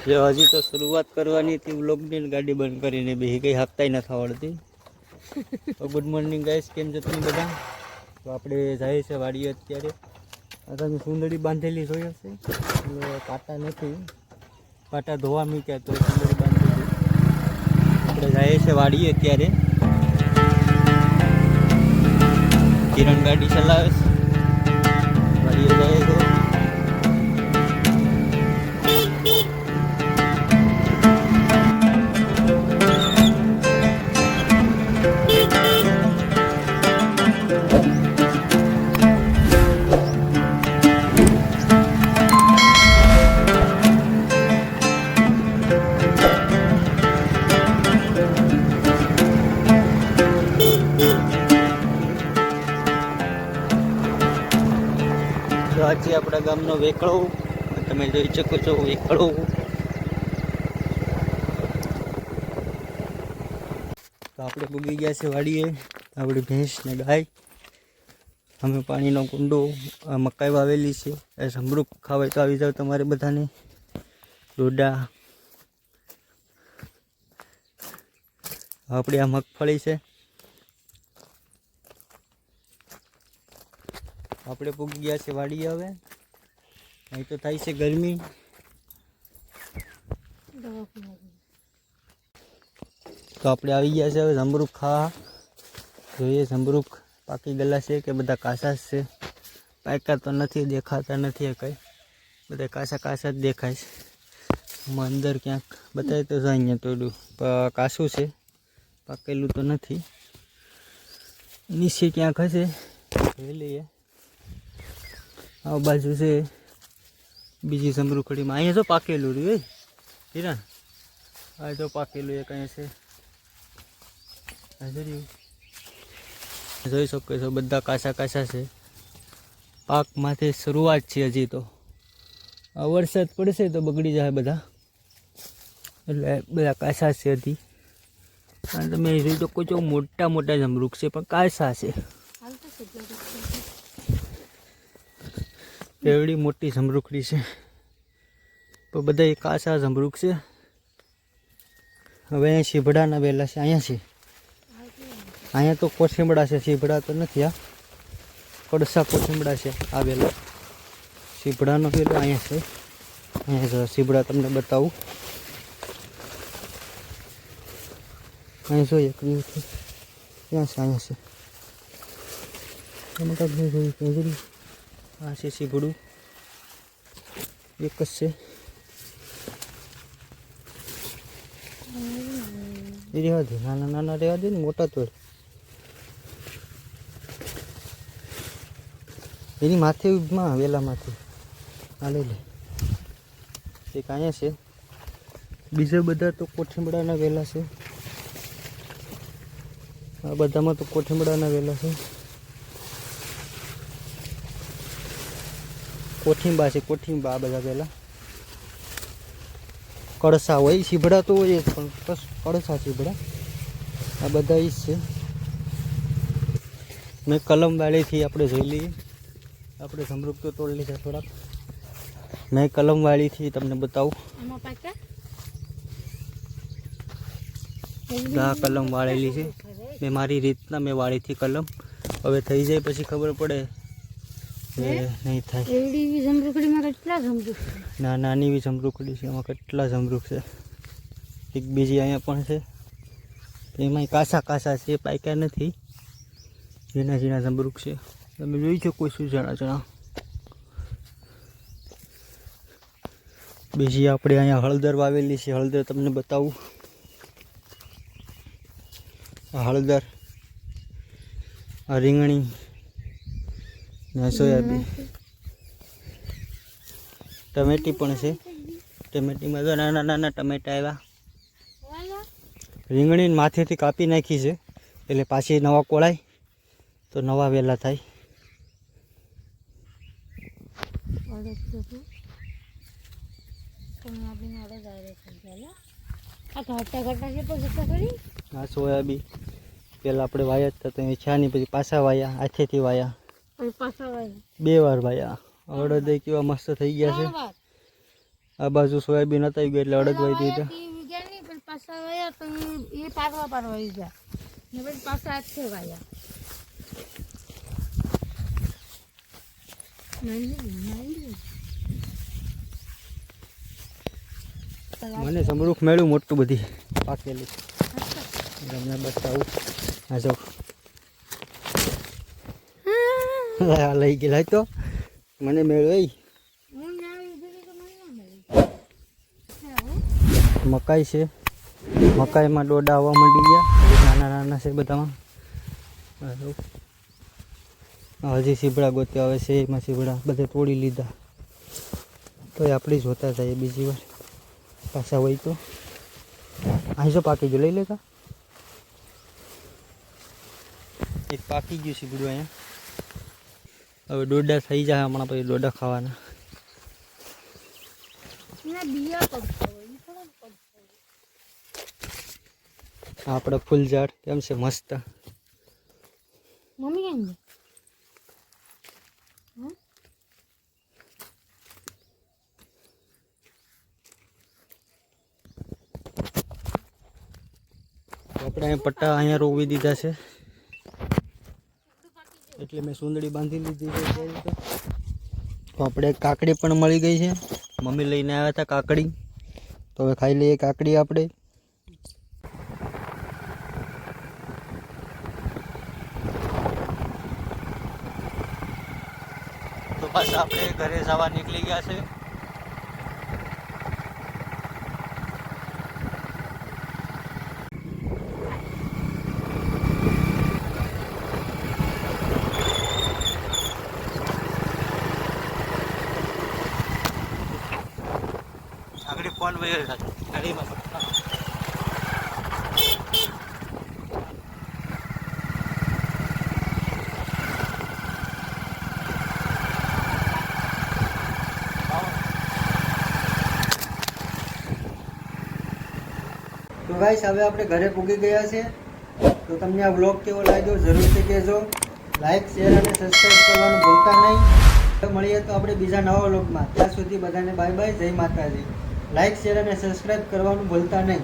જો હજી તો શરૂઆત કરવાની હતી વ્લોગની, ગાડી બંધ કરીને બેસી ગઈ, હાંકતાય નથી આવડતી. ગુડ મોર્નિંગ ગાઈસ, કેમ છો તમે બધા? તો આપણે જાય છે વાડીએ અત્યારે. આ તમે સુંદરી બાંધેલી જોઈ હશે, કાંટા નથી, કાંટા ધોવા મૂક્યા તો સુંદરી બાંધેલી. આપણે જાય છે વાડીએ અત્યારે. કિરણ ગાડી ચલાવે છે, વાડીએ જાય છે. આજે આપણા ગામનો વેકળો તમે જોઈ શકો છો, વેકળો. તો આપણે પૂગી ગયા છે વાડીએ. આપણી ભેંસ ને ગાય, અમે પાણીનો કુંડો, મકાઈ વાવેલી છે. એ સમૃદ્ધ ખાવાય તો આવી જાવ તમારે બધાને. ડોડા, આપણી આ મગફળી છે. આપણે પૂગી ગયા છે વાડી. હવે અહીં તો થાય છે ગરમી. તો આપણે આવી ગયા છે હવે જમરૂખ ખાવા. જોઈએ જમરૂખ પાકી ગયેલા છે કે બધા કાચા છે. પાક્યા તો નથી, દેખાતા નથી કંઈ, બધા કાચા કાચા જ દેખાય છે. અંદર ક્યાંક બતાવી તો જાય, અહીંયા થોડું કાચું છે, પાકેલું તો નથી. નીચે ક્યાંક હશે, જોઈ લઈએ. આ બાજુ છે બીજી જમરૂખડીમાં. અહીંયા જો પાકેલું રહ્યું કિરણ, આ જો પાકેલું એક અહીંયા છે. જોઈ શકો છો બધા કાચા કાચા છે. પાકમાંથી શરૂઆત છે હજી તો. આ વરસાદ પડશે તો બગડી જાય બધા, એટલે બધા કાચા છે હજી. અને તમે જોઈ શકો છો મોટા મોટા જમરૂખ છે, પણ કાચા છે. એવડી મોટી જમરૂખડી છે, પણ બધા કાચા જમરૂખ છે. હવે અહીંયા શીભડાના વેલા છે, અહીંયા છે. અહીંયા તો કોઠીમડા છે, શીભડા તો નથી. આ કડસા કોઠીમડા છે આવેલા. શીભડાનો વેલો અહીંયા છે. અહીંયા શીભડા તમને બતાવું. અહીંયા જોઈએ ક્યાં છે, અહીંયા છે. આ છે શીભડું, એક જ છે. એ રહેવા દે, નાના નાના રહેવા દે ને, મોટા તોડ. એની માથેમાં વેલામાંથી હાલે લે. એક અહીંયા છે, બીજા બધા તો કોઠીમડાના વેલા છે. આ બધામાં તો કોઠીમડાના વેલા છે. કોઠીંબા છે, કોઠીંબા આ બધા વેલા. કળસા હોય, શીભડા તો હોય જ, પણ કળસા શીભડા આ બધા જ છે. મેં કલમ વાળીથી આપણે જોઈ લઈએ. આપણે જમરૂખ તો તોડી લીધા થોડાક. મેં કલમ વાળીથી તમને બતાવું. આ કલમ વાળેલી છે મેં મારી રીતના, મેં વાળીથી કલમ. હવે થઈ જાય પછી ખબર પડે નહીં થાય. ના, નાની એવી જમરૂખડી છે, એમાં કેટલા જમરૂખ છે. એક બીજી અહીંયા પણ છે, એમાં કાચા કાચા છે, પાક્યા નથી. ઝીણા ઝીણા જમરૂખ છે, તમે જોઈ શકો છો જણા જણા. બીજી આપણે અહીંયા હળદર વાવેલી છે. હળદર તમને બતાવું. હળદર, રીંગણી ને સોયાબીન. ટમેટી પણ છે. ટમેટીમાં તો નાના નાના ટમેટા આવ્યા. રીંગણી માથેથી કાપી નાખી છે, એટલે પાછી નવા કોળાય તો નવા વેલા થાય. આ સોયાબીન પેલા આપણે વાયા હતા તો છાની, પછી પાછા વાયા, હાથેથી વાયા, 2 વાર વાયા. અડદ કેવા મસ્ત થઈ ગયા છે. આ બાજુ સોયાબીન હતા એટલે અડદ વાવી હતી પાછા વાયા તો એ પારવા પારવા ગયા ને પછી પાછા આજ છે વાયા મને સમરૂખ મળ્યું મોટું બધી પાકેલું તમને બતાવું આ જો લઈ ગયેલા તો મને મેળવ્યો મકાઈ છે મકાઈમાં ડોડા આવવા માંડી ગયા નાના નાના છે બધામાં હજી સીબડા ગોત્યા આવે છે એમાં સીબડા બધે તોડી લીધા તો એ આપણે જોતા જાય બીજી વાર પાછા હોય તો અહીં જો પાકી ગયું લઈ લેતા એક પાકી ગયું સીબડું અહીંયા હવે ડોડા થઈ જાય હમણાં પછી ડોડા ખાવાના આપણે ફૂલ ઝાડ કેમ છે મસ્ત મમ્મી કેમ આપણે અહીંયા પટ્ટા અહીંયા રોવી દીધા છે એટલે મેં સુંદડી બાંધી લીધી છે તો આપણે કાકડી પણ મળી ગઈ છે મમ્મી લઈને આવ્યા હતા કાકડી તો હવે ખાઈ લઈએ કાકડી આપણે તો બસ આપણે ઘરે જવા નીકળી ગયા છે આગળ ફોન વહી ગાડીમાં તો ગાઈસ હવે આપણે ઘરે પૂગી ગયા છે તો તમને આ વ્લોગ કેવો લાગ્યો જરૂરથી કહેજો લાઈક શેર અને સબસ્ક્રાઈબ કરવાનું ભૂલતા નહીં મળીએ તો આપણે બીજા નવા વ્લોગમાં ત્યાં સુધી બધાને બાય બાય જય માતાજી લાઈક શેર અને સબસ્ક્રાઈબ કરવાનું ભૂલતા નહીં